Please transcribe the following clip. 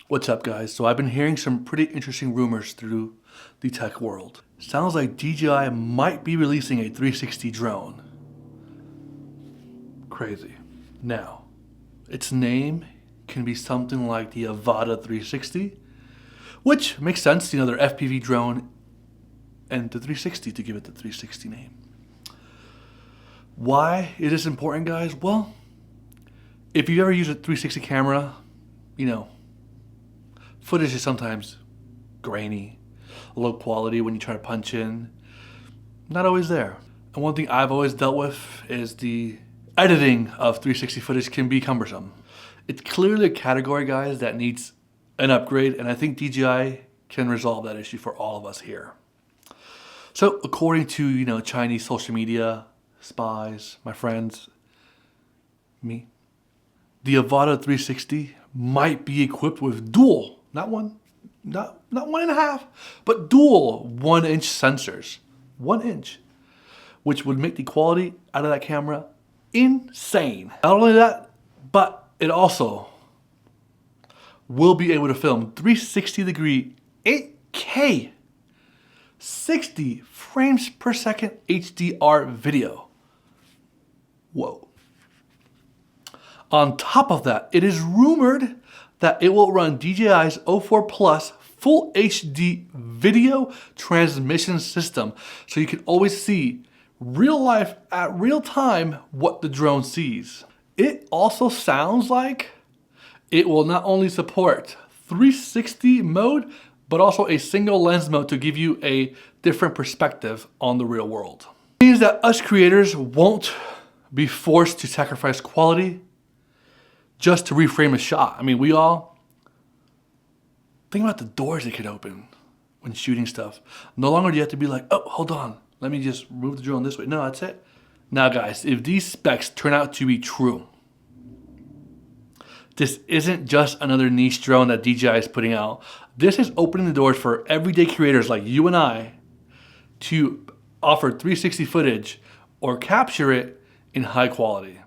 What's up, guys? So I've been hearing some pretty interesting rumors through the tech world. Sounds like DJI might be releasing a 360 drone. Crazy. Now, its name can be something like the Avata 360, which makes sense, you know, their FPV drone and the 360 to give it the 360 name. Why is this important, guys? Well, if you ever use a 360 camera, you know, footage is sometimes grainy, low quality when you try to punch in. Not always there. And one thing I've always dealt with is the editing of 360 footage can be cumbersome. It's clearly a category, guys, that needs an upgrade, and I think DJI can resolve that issue for all of us here. So according to, you know, Chinese social media spies, my friends, me, the Avata 360 might be equipped with dual, not one and a half, but dual 1-inch sensors. 1 inch. Which would make the quality out of that camera insane. Not only that, but it also will be able to film 360-degree 8K 60 frames per second HDR video. Whoa. On top of that, it is rumored that it will run DJI's O4 Plus Full HD video transmission system, so you can always see real life at real time what the drone sees. It also sounds like it will not only support 360 mode, but also a single lens mode to give you a different perspective on the real world. It means that us creators won't be forced to sacrifice quality just to reframe a shot. I mean, we all think about the doors it could open when shooting stuff. No longer do you have to be like, oh, hold on, let me just move the drone this way. No, that's it. Now, guys, if these specs turn out to be true, this isn't just another niche drone that DJI is putting out. This is opening the doors for everyday creators like you and I to offer 360 footage or capture it in high quality.